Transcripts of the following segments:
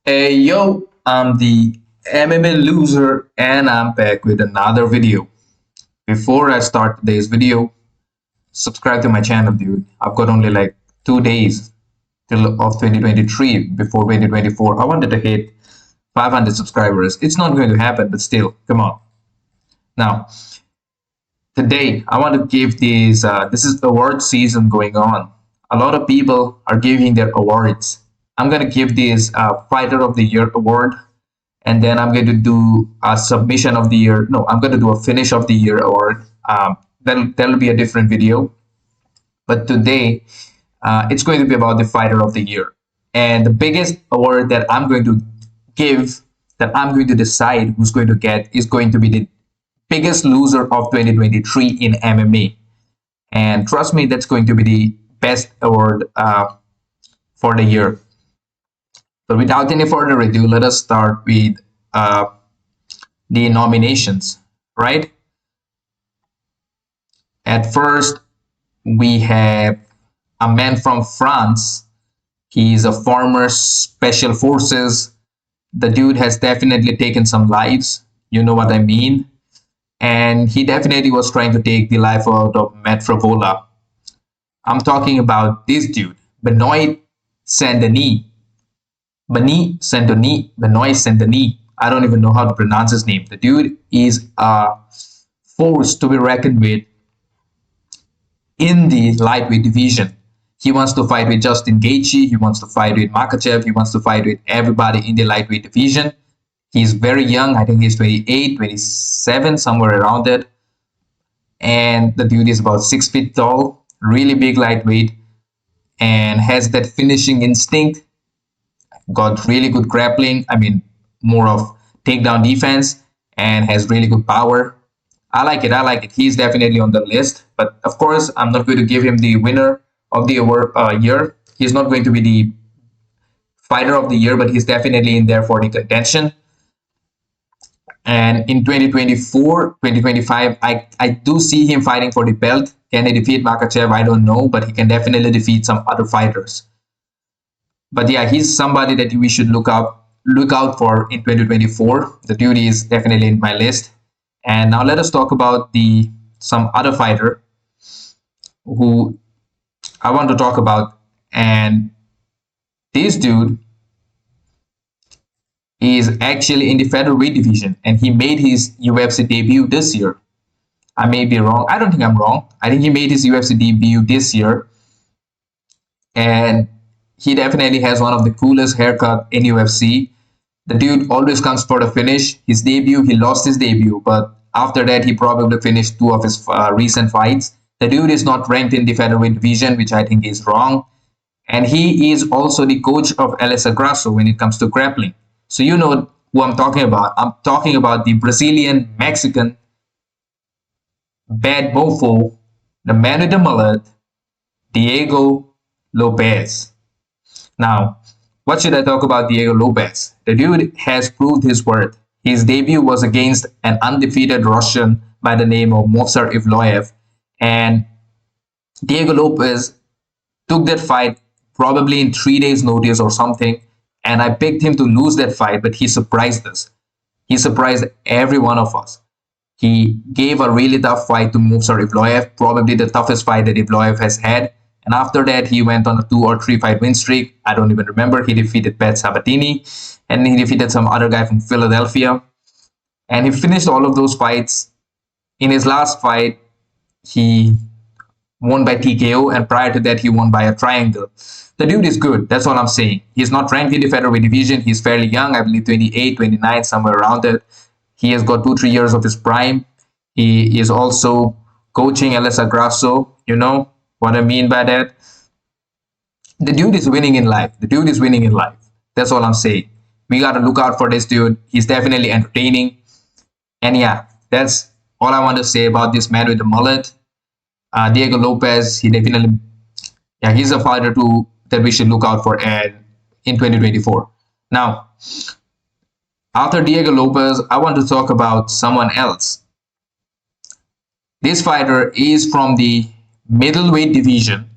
Hey yo, I'm the MMA loser and I'm back with another video. Before I start today's video, subscribe to my channel, dude. I've got only like 2 days till of 2023 before 2024. I wanted to hit 500 subscribers. It's not going to happen, but still, come on. Now, today I want to give these. This is award season going on. A lot of people are giving their awards. I'm gonna give this Fighter of the Year award, and then I'm going to do a submission of the year. No, I'm going to do a finish of the year award. That'll be a different video. But today, it's going to be about the fighter of the year. And the biggest award that I'm going to give, that I'm going to decide who's going to get, is going to be the biggest loser of 2023 in MMA. And trust me, that's going to be the best award for the year. But without any further ado, let us start with uh, the nominations, right? At first, we have a man from France. He's a former special forces. The dude has definitely taken some lives. You know what I mean? And he definitely was trying to take the life out of Matt Fravola. I'm talking about this dude, Benoit Saint-Denis. Benoit Saint-Denis. I don't even know how to pronounce his name. The dude is a force to be reckoned with in the lightweight division. He wants to fight with Justin Gaethje. He wants to fight with Makachev. He wants to fight with everybody in the lightweight division. He's very young. I think he's 28, 27, somewhere around that. And the dude is about 6 feet tall, really big lightweight, and has that finishing instinct. Got really good grappling. I mean, more of takedown defense, and has really good power. I like it. I like it. He's definitely on the list. But of course, I'm not going to give him the winner of the award year. He's not going to be the fighter of the year, but he's definitely in there for the contention. And in 2024, 2025, I do see him fighting for the belt. Can he defeat Makachev? I don't know, but he can definitely defeat some other fighters. But yeah, he's somebody that we should look out for in 2024. The dude is definitely in my list. And now let us talk about the some other fighter who I want to talk about. And this dude is actually in the featherweight division, and he made his UFC debut this year. I may be wrong. I don't think I'm wrong. I think he made his UFC debut this year, and he definitely has one of the coolest haircut in UFC. The dude always comes for the finish. His debut, he lost his debut, but after that, he probably finished two of his recent fights. The dude is not ranked in the featherweight division, which I think is wrong. And he is also the coach of Alexandre Grasso when it comes to grappling. So you know who I'm talking about. I'm talking about the Brazilian Mexican bad mofo, the man with the mullet, Diego Lopes. Now, what should I talk about Diego Lopes? The dude has proved his worth. His debut was against an undefeated Russian by the name of Movsar Evloev, and Diego Lopes took that fight probably in 3 days' notice or something, and I picked him to lose that fight, but he surprised us. He surprised every one of us. He gave a really tough fight to Movsar Evloev, probably the toughest fight that Evloev has had. And after that, he went on a 2 or 3 fight win streak. I don't even remember. He defeated Pat Sabatini, and he defeated some other guy from Philadelphia. And he finished all of those fights. In his last fight, he won by TKO, and prior to that, he won by a triangle. The dude is good. That's all I'm saying. He's not ranked in the featherweight division. He's fairly young. I believe 28, 29, somewhere around it. He has got 2, 3 years of his prime. He is also coaching Alexandre Grasso. You know what I mean by that? The dude is winning in life. The dude is winning in life. That's all I'm saying. We got to look out for this dude. He's definitely entertaining. And yeah, that's all I want to say about this man with the mullet. Diego Lopes, he definitely, yeah, he's a fighter that we should look out for in 2024. Now, after Diego Lopes, I want to talk about someone else. This fighter is from the middleweight division.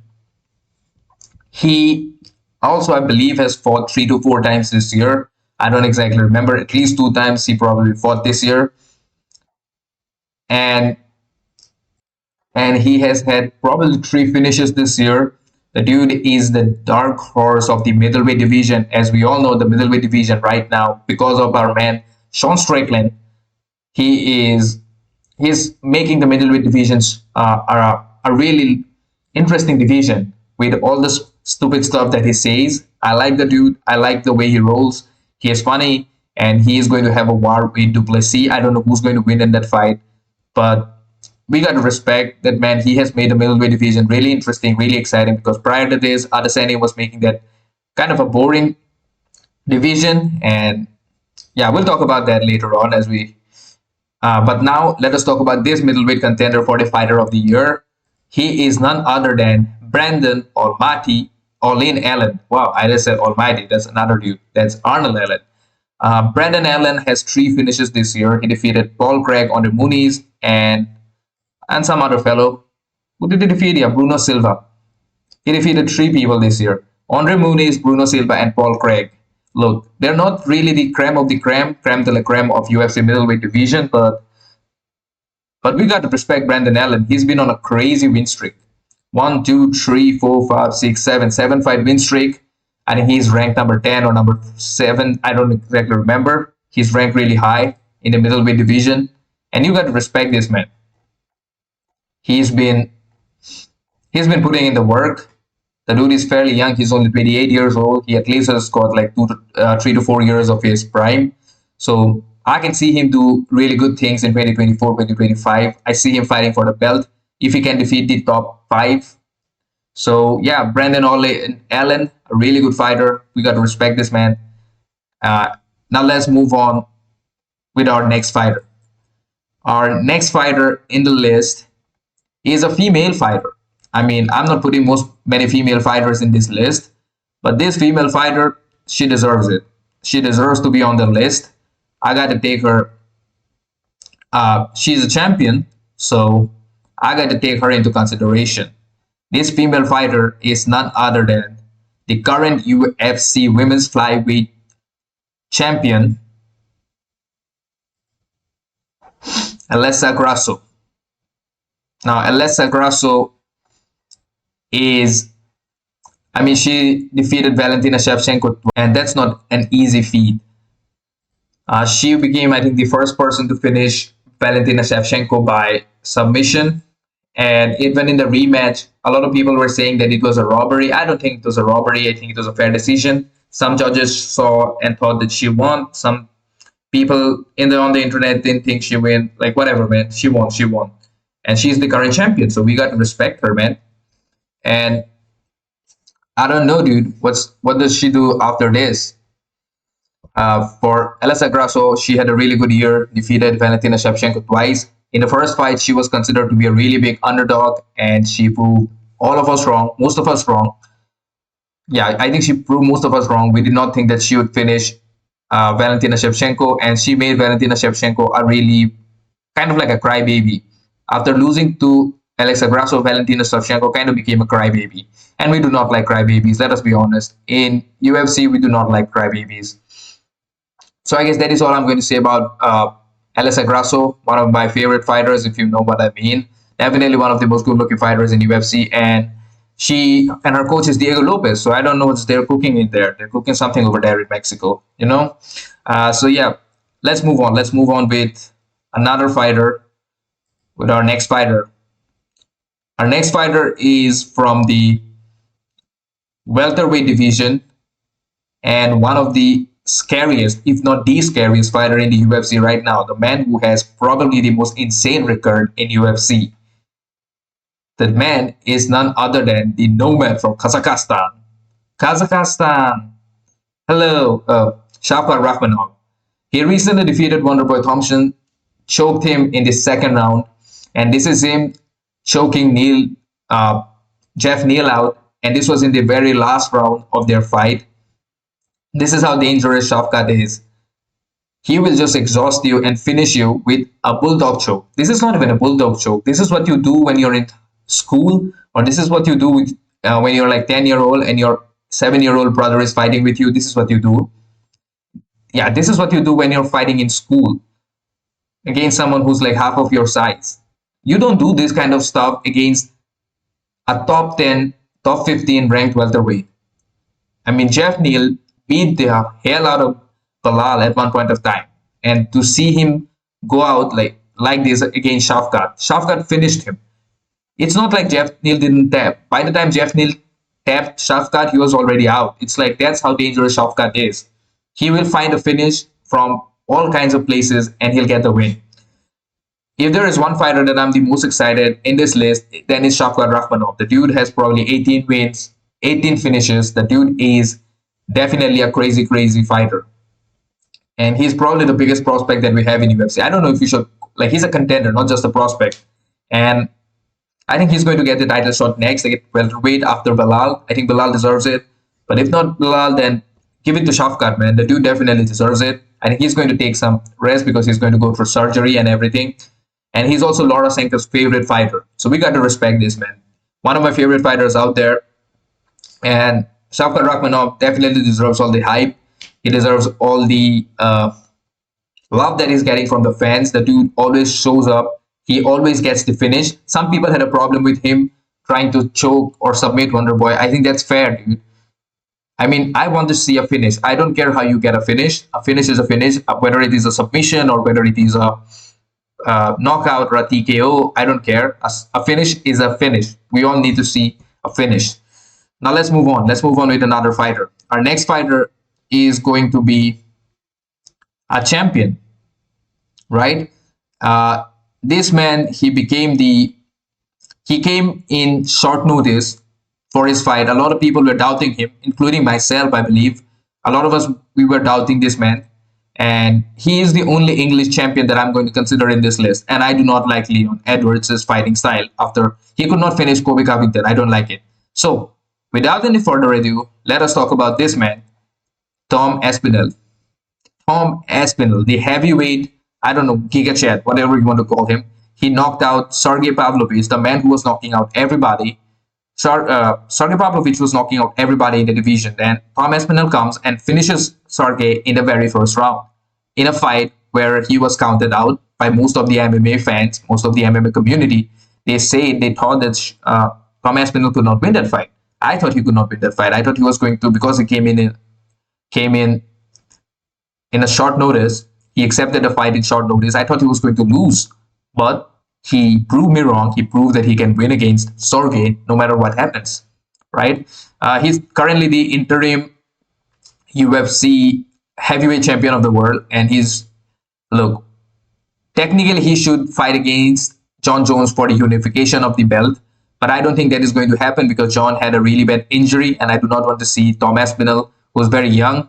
He also, I believe, has fought 3 to 4 times this year. I don't exactly remember. At least 2 times he probably fought this year, and he has had probably 3 finishes this year. The dude is the dark horse of the middleweight division, as we all know the middleweight division right now because of our man Sean Strickland. He is he's making the middleweight divisions a really interesting division with all the stupid stuff that he says. I like the dude. I like the way he rolls. He is funny, and he is going to have a war with Duplessis. I don't know who's going to win in that fight, but we got to respect that man. He has made the middleweight division really interesting, really exciting. Because prior to this, Adesanya was making that kind of a boring division, and yeah, we'll talk about that later on as we but now let us talk about this middleweight contender for the fighter of the year. He is none other than Brandon Almighty Olin Allen. Wow, I just said Almighty. That's another dude. That's Arnold Allen. Brandon Allen has 3 finishes this year. He defeated Paul Craig, Andre Muniz, and some other fellow. Who did he defeat? Yeah, Bruno Silva. He defeated 3 people this year. Andre Muniz, Bruno Silva, and Paul Craig. Look, they're not really the creme of the creme de la creme of UFC middleweight division, but we got to respect Brandon Allen. He's been on a crazy win streak. 1, 2, 3, 4, 5, 6, 7 fight win streak. I think he's ranked number 10 or number 7. I don't exactly remember. He's ranked really high in the middleweight division. And you got to respect this man. He's been putting in the work. The dude is fairly young. He's only 28 years old. He at least has got like 3 to 4 years of his prime. So I can see him do really good things in 2024, 2025. I see him fighting for the belt if he can defeat the top 5. So yeah, Brandon Allen, a really good fighter. We got to respect this man. Now let's move on with our next fighter. Our next fighter in the list is a female fighter. I mean, I'm not putting many female fighters in this list, but this female fighter, she deserves it. She deserves to be on the list. I got to take her. She's a champion, so I got to take her into consideration. This female fighter is none other than the current UFC women's flyweight champion, Alexa Grasso. Now, Alexa Grasso she defeated Valentina Shevchenko, and that's not an easy feat. She became, I think, the first person to finish Valentina Shevchenko by submission. And even in the rematch, a lot of people were saying that it was a robbery. I don't think it was a robbery. I think it was a fair decision. Some judges saw and thought that she won. Some people on the internet didn't think she won. Like, whatever, man. She won. And she's the current champion, so we got to respect her, man. And I don't know, dude. What does she do after this? For Alexa Grasso, she had a really good year. Defeated Valentina Shevchenko twice. In the first fight, she was considered to be a really big underdog, and she proved all of us wrong, most of us wrong. Yeah, I think she proved most of us wrong. We did not think that she would finish Valentina Shevchenko, and she made Valentina Shevchenko a really kind of like a crybaby. After losing to Alexa Grasso, Valentina Shevchenko kind of became a crybaby. And we do not like crybabies, let us be honest. In UFC, we do not like crybabies. So I guess that is all I'm going to say about Alexa Grasso, one of my favorite fighters, if you know what I mean. Definitely one of the most good-looking fighters in UFC. And she and her coach is Diego Lopes. So I don't know what they're cooking in there. They're cooking something over there in Mexico, you know? So yeah, let's move on. Let's move on with another fighter, with our next fighter. Our next fighter is from the welterweight division and one of the scariest, if not the scariest fighter in the UFC right now. The man who has probably the most insane record in UFC. That man is none other than the nomad from Kazakhstan. Kazakhstan. Hello, Shavkat Rakmanov. He recently defeated Wonderboy Thompson, choked him in the second round, and this is him choking Jeff Neal out, and this was in the very last round of their fight. This is how dangerous Shavkat is. He will just exhaust you and finish you with a bulldog choke. This is not even a bulldog choke. This is what you do when you're in school, or this is what you do with, when you're like 10-year-old and your 7-year-old brother is fighting with you. This is what you do. Yeah, this is what you do when you're fighting in school against someone who's like half of your size. You don't do this kind of stuff against a top 10, top 15 ranked welterweight. I mean, Jeff Neal beat the hell out of Bilal at one point of time. And to see him go out like this against Shavkat finished him. It's not like Jeff Neal didn't tap. By the time Jeff Neal tapped Shavkat, he was already out. It's like that's how dangerous Shavkat is. He will find a finish from all kinds of places and he'll get the win. If there is one fighter that I'm the most excited in this list, then it's Shavkat Rakmanov. The dude has probably 18 wins, 18 finishes. The dude is definitely a crazy, crazy fighter. And he's probably the biggest prospect that we have in UFC. I don't know if you should, like, he's a contender, not just a prospect. And I think he's going to get the title shot next, like welterweight after Bilal. I think Bilal deserves it. But if not Bilal, then give it to Shavkat, man. The dude definitely deserves it. I think he's going to take some rest because he's going to go through surgery and everything. And he's also Laura Sanka's favorite fighter. So we got to respect this, man. One of my favorite fighters out there. And Shavkat Rakmanov definitely deserves all the hype. He deserves all the love that he's getting from the fans. The dude always shows up. He always gets the finish. Some people had a problem with him trying to choke or submit Wonderboy. I think that's fair, dude. I mean, I want to see a finish. I don't care how you get a finish. A finish is a finish, whether it is a submission or whether it is a knockout or a TKO. I don't care. A finish is a finish. We all need to see a finish. Now let's move on. Let's move on with another fighter. Our next fighter is going to be a champion, right? This man, he came in short notice for his fight. A lot of people were doubting him, including myself, I believe. A lot of us, we were doubting this man. And he is the only English champion that I'm going to consider in this list. And I do not like Leon Edwards' fighting style after he could not finish Kobe Covington. I don't like it. So, without any further ado, let us talk about this man, Tom Aspinall. Tom Aspinall, the heavyweight, I don't know, Giga Chad, whatever you want to call him. He knocked out Sergey Pavlovich, the man who was knocking out everybody. Sergey Pavlovich was knocking out everybody in the division. Then Tom Aspinall comes and finishes Sergey in the very first round in a fight where he was counted out by most of the MMA fans, most of the MMA community. They thought that Tom Aspinall could not win that fight. I thought he could not win that fight. I thought he was going to, because he came in a short notice. He accepted the fight in short notice. I thought he was going to lose, but he proved me wrong. He proved that he can win against Sergey no matter what happens, right? He's currently the interim UFC heavyweight champion of the world, and look, technically he should fight against John Jones for the unification of the belt, but I don't think that is going to happen because John had a really bad injury, and I do not want to see Tom Aspinall, who's very young,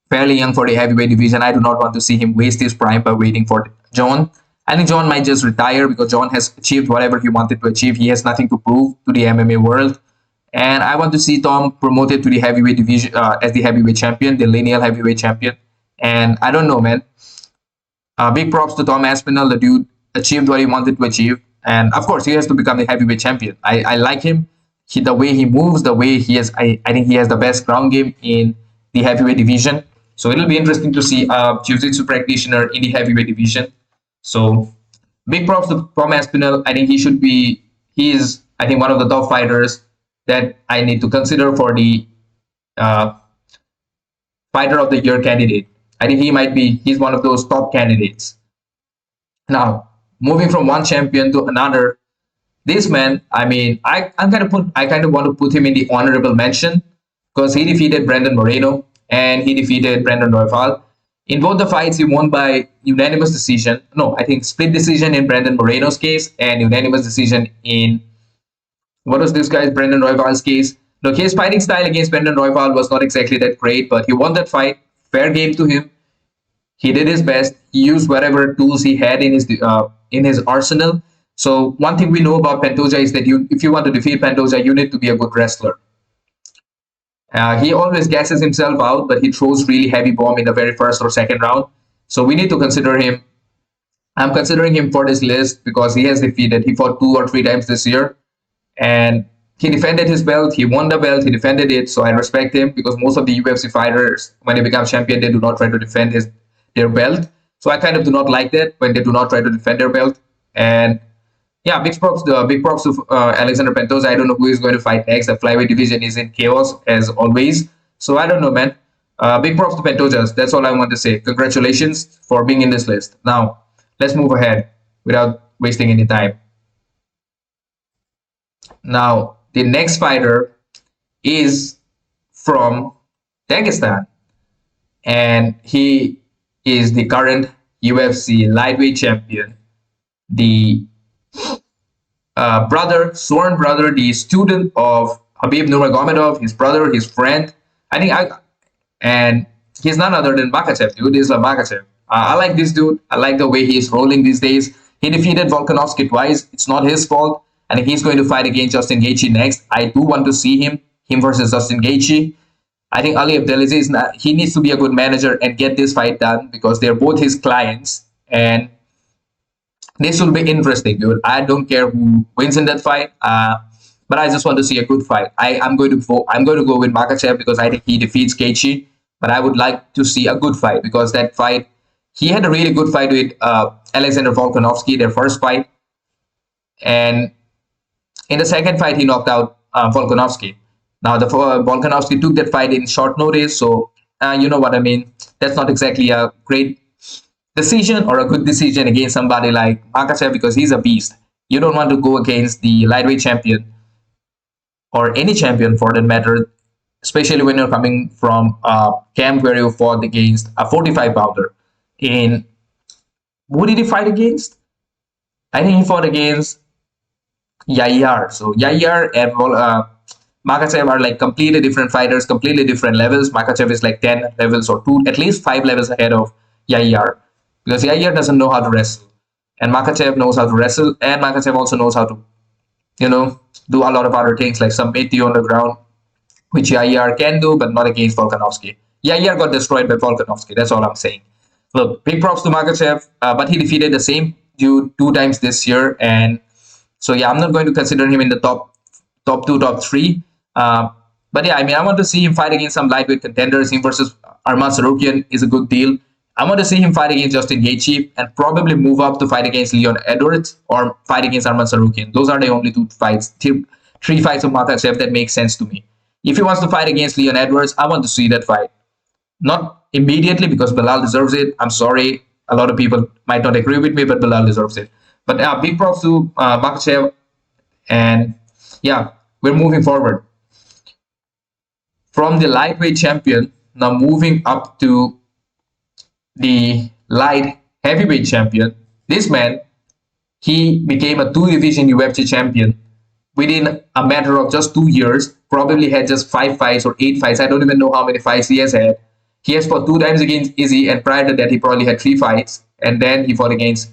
fairly young for the heavyweight division. I do not want to see him waste his prime by waiting for John. I think John might just retire because John has achieved whatever he wanted to achieve. He has nothing to prove to the MMA world. And I want to see Tom promoted to the heavyweight division as the heavyweight champion, the lineal heavyweight champion. And I don't know, man. Big props to Tom Aspinall. The dude achieved what he wanted to achieve. And of course, he has to become the heavyweight champion. I like him. The way he moves, the way he has, I think he has the best ground game in the heavyweight division. So it'll be interesting to see a jiu-jitsu practitioner in the heavyweight division. So big props to Tom Aspinall. I think he is, I think, one of the top fighters that I need to consider for the fighter of the year candidate. I think he's one of those top candidates. Now, moving from one champion to another, this man, I mean, I kind of want to put him in the honorable mention because he defeated Brandon Moreno and he defeated Brandon Royval. In both the fights, he won by unanimous decision. No, I think split decision in Brandon Moreno's case and unanimous decision in, what was this guy's, Brandon Royval's case. Look, his fighting style against Brandon Royval was not exactly that great, but he won that fight. Fair game to him. He did his best. He used whatever tools he had in his arsenal. So one thing we know about Pantoja is that if you want to defeat Pantoja, you need to be a good wrestler. He always gasses himself out, but he throws really heavy bomb in the very first or second round. So we need to consider him. I'm considering him for this list because he fought 2 or 3 times this year. And he defended his belt, he won the belt, he defended it. So I respect him because most of the UFC fighters, when they become champion, they do not try to defend their belt. So I kind of do not like that when they do not try to defend their belt. And yeah, big props to Alexandre Pantoja. I don't know who is going to fight next. The flyweight division is in chaos as always. So I don't know, man. Big props to Pantoja. That's all I want to say. Congratulations for being in this list. Now let's move ahead without wasting any time. Now the next fighter is from Dagestan, and he is the current UFC lightweight champion, the sworn brother, the student of Habib Nurmagomedov, his brother, his friend. I think and he's none other than Makachev, dude. Islam Makachev. I like this dude. I like the way he's rolling these days. He defeated Volkanovski twice. It's not his fault. And he's going to fight against Justin Gaethje next. I do want to see him versus Justin Gaethje. I think Ali Abdelaziz is not. He needs to be a good manager and get this fight done because they're both his clients, and this will be interesting, dude. I don't care who wins in that fight, but I just want to see a good fight. I'm going to vote. I'm going to go with Makachev because I think he defeats Gaethje, but I would like to see a good fight because that fight, he had a really good fight with Alexander Volkanovski, their first fight, and in the second fight he knocked out Volkanovski. Now the Volkanovski took that fight in short notice, so you know what I mean. That's not exactly a great decision or a good decision against somebody like Makachev because he's a beast. You don't want to go against the lightweight champion or any champion for that matter, especially when you're coming from a camp where you fought against a 45 pounder. In who did he fight against? I think he fought against Yair. So Yair and Makachev are like completely different fighters, completely different levels. Makachev is like 10 levels or two, at least 5 levels ahead of Yair because Yair doesn't know how to wrestle, and Makachev knows how to wrestle, and Makachev also knows how to, do a lot of other things like submit you on the ground, which Yair can do, but not against Volkanovski. Yair got destroyed by Volkanovski. That's all I'm saying. Look, big props to Makachev, but he defeated the same dude 2 times this year, and so yeah, I'm not going to consider him in the top two, top three. But yeah, I mean, I want to see him fight against some lightweight contenders. Him versus Arman Sarukian is a good deal. I want to see him fight against Justin Gaethje and probably move up to fight against Leon Edwards or fight against Arman Sarukian. Those are the only three fights of Makachev that make sense to me. If he wants to fight against Leon Edwards, I want to see that fight. Not immediately because Belal deserves it. I'm sorry, a lot of people might not agree with me, but Belal deserves it. But big props to Makachev, and yeah, we're moving forward. From the lightweight champion, now moving up to the light heavyweight champion. This man, he became a 2 division UFC champion within a matter of just 2 years. Probably had just 5 fights or 8 fights. I don't even know how many fights he has had. He has fought 2 times against Izzy, and prior to that, he probably had 3 fights. And then he fought against,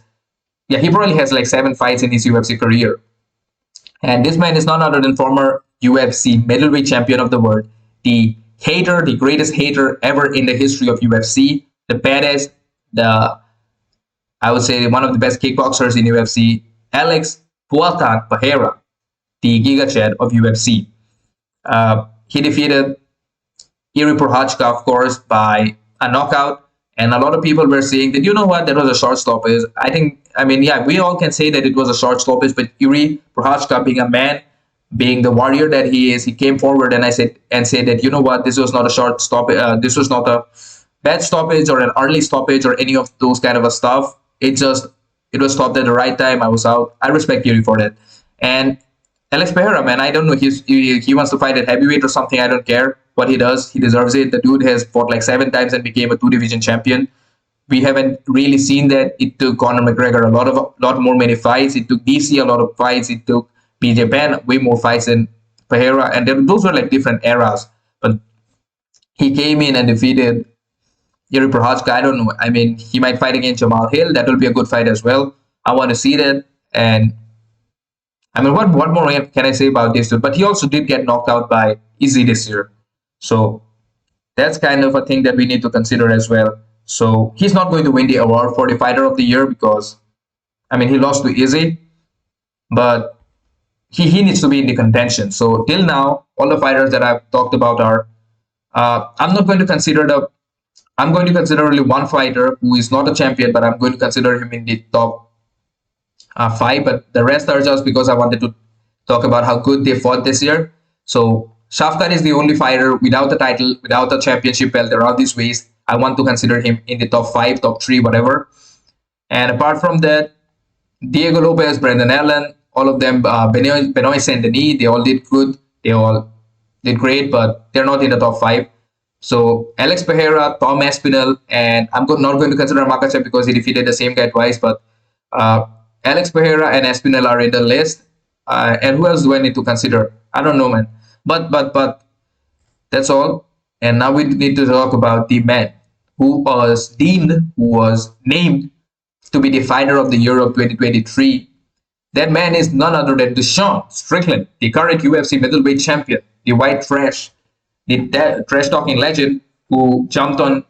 he probably has like 7 fights in his UFC career. And this man is none other than former UFC middleweight champion of the world, the greatest hater ever in the history of UFC, the badass, I would say one of the best kickboxers in UFC, Alex Pereira, the Giga Chad of UFC. He defeated Iri Prochazka, of course, by a knockout. And a lot of people were saying that, you know what, that was a short stoppage. We all can say that it was a short stoppage, but Iri Prochazka, being a man, being the warrior that he is, he came forward and said that, you know what, this was not a short stoppage. This was not a bad stoppage or an early stoppage or any of those kind of a stuff. It was stopped at the right time. I was out. I respect Iri for that. And Alex Pereira, man, I don't know. He wants to fight at heavyweight or something. I don't care what he does. He deserves it. The dude has fought like 7 times and became a 2 division champion. We haven't really seen that. It took Conor McGregor a lot more many fights. It took DC a lot of fights. It took BJ Penn way more fights than Pereira, and those were like different eras. But he came in and defeated Iri Prochazka. I don't know. I mean, he might fight against Jamal Hill. That will be a good fight as well. I want to see that. And I mean, what more can I say about this dude? But he also did get knocked out by Izzy this year. So that's kind of a thing that we need to consider as well. So he's not going to win the award for the fighter of the year because, I mean, he lost to Izzy. But he needs to be in the contention. So till now, all the fighters that I've talked about are I'm not going to consider the I'm going to consider only one fighter who is not a champion, but I'm going to consider him in the top five. But the rest are just because I wanted to talk about how good they fought this year. So Shavkat is the only fighter without a title, without a championship belt around this waist. I want to consider him in the top five, top three, whatever. And apart from that, Diego Lopes, Brendan Allen, all of them, Benoit Saint Denis, they all did good. They all did great, but they're not in the top five. So Alex Pereira, Tom Aspinall, and not going to consider Makachev because he defeated the same guy twice, but uh, Alex Pereira and Aspinall are in the list. And who else do I need to consider? I don't know, man. But that's all. And now we need to talk about the man who was named to be the fighter of the year of 2023. That man is none other than Sean Strickland, the current UFC middleweight champion, the white trash, the trash talking legend who jumped on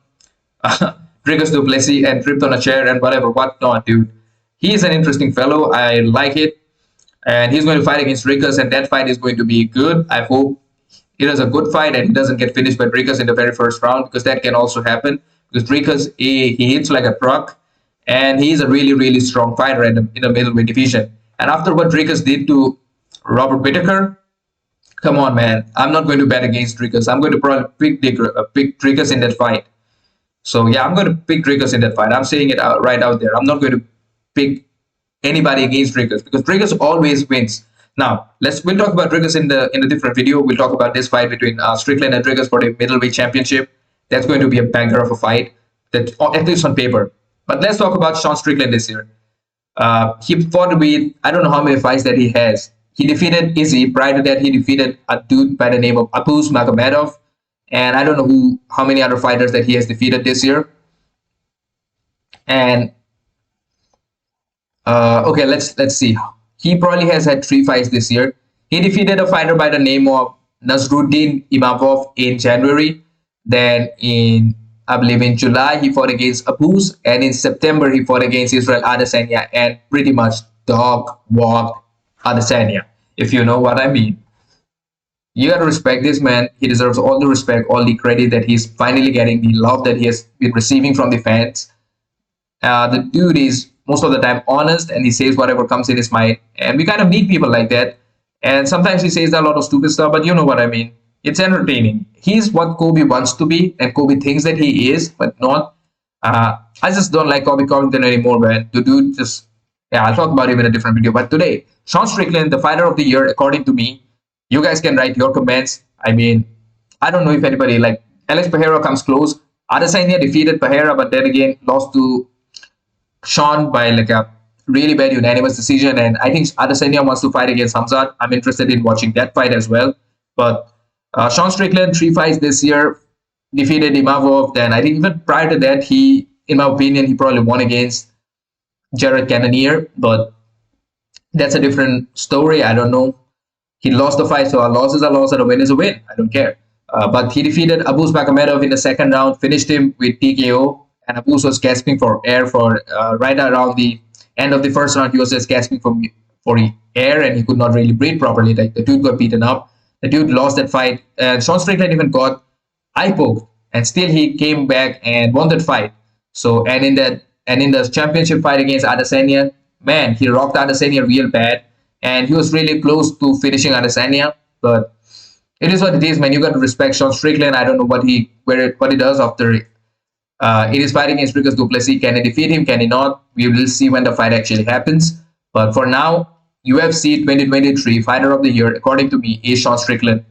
Dricus du Plessis and tripped on a chair and whatever, whatnot, dude. He is an interesting fellow. I like it. And he's going to fight against Dricus, and that fight is going to be good. I hope it is a good fight and he doesn't get finished by Dricus in the very first round, because that can also happen. Because Dricus, he hits like a truck, and he's a really, really strong fighter in the middleweight division. And after what Dricus did to Robert Whittaker, come on, man. I'm not going to bet against Dricus. I'm going to probably pick Dricus in that fight. So, yeah, I'm going to pick Dricus in that fight. I'm saying it right out there. I'm not going to pick anybody against Dricus because Dricus always wins. Now, we'll talk about Dricus in the different video. We'll talk about this fight between Strickland and Dricus for the middleweight championship. That's going to be a banger of a fight, that at least on paper. But let's talk about Sean Strickland this year. He fought with, I don't know how many fights that he has. He defeated Izzy. Prior to that, he defeated a dude by the name of Abus Magomedov. And I don't know how many other fighters that he has defeated this year. And okay, let's see. He probably has had 3 fights this year. He defeated a fighter by the name of Nasruddin Imavov in January. Then I believe in July, he fought against Abus. And in September, he fought against Israel Adesanya and pretty much dog walked Adesanya, if you know what I mean. You got to respect this man. He deserves all the respect, all the credit that he's finally getting, the love that he has been receiving from the fans. The dude is most of the time honest, and he says whatever comes in his mind. And we kind of need people like that. And sometimes he says a lot of stupid stuff, but you know what I mean. It's entertaining. He's what Kobe wants to be, and Kobe thinks that he is, but not. I just don't like Kobe Covington anymore, man. The dude just, yeah, I'll talk about him in a different video. But today, Sean Strickland, the fighter of the year, according to me. You guys can write your comments. I mean, I don't know if anybody, like Alex Pereira comes close. Adesanya defeated Pereira, but then again lost to Sean by like a really bad unanimous decision. And I think Adesanya wants to fight against Hamzat. I'm interested in watching that fight as well. But Sean Strickland, 3 fights this year, defeated Imavov. Then I think even prior to that, he, in my opinion, he probably won against Jared Cannonier. But that's a different story. I don't know. He lost the fight, so a loss is a loss and a win is a win. I don't care. But he defeated Abus Magomedov in the second round, finished him with TKO, and Abus was gasping for air for right around the end of the first round. He was just gasping for air, and he could not really breathe properly. Like the dude got beaten up. The dude lost that fight, and Sean Strickland even got eye poked, and still he came back and won that fight. So and in the championship fight against Adesanya, man, he rocked Adesanya real bad. And he was really close to finishing Adesanya, but it is what it is, man. You got to respect Sean Strickland. I don't know what he does after it is fighting against Dricus du Plessis. Can he defeat him? Can he not? We will see when the fight actually happens. But for now, UFC 2023 Fighter of the Year, according to me, is Sean Strickland,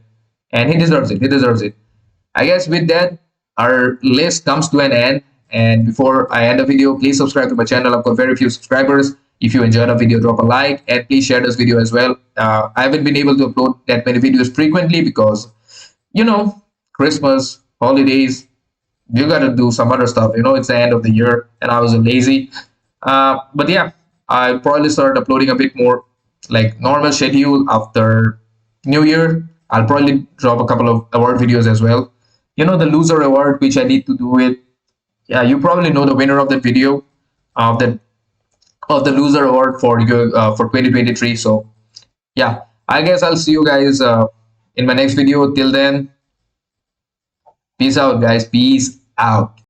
and he deserves it. He deserves it. I guess with that, our list comes to an end. And before I end the video, please subscribe to my channel. I've got very few subscribers. If you enjoyed the video, drop a like, and please share this video as well. I haven't been able to upload that many videos frequently because, you know, Christmas, holidays, you got to do some other stuff. You know, it's the end of the year, and I was lazy. But yeah, I'll probably start uploading a bit more like normal schedule after New Year. I'll probably drop a couple of award videos as well. You know, the loser award, which I need to do it. Yeah, you probably know the winner of that video, of the loser award for 2023. So yeah, I guess I'll see you guys in my next video. Till then, peace out, guys. Peace out.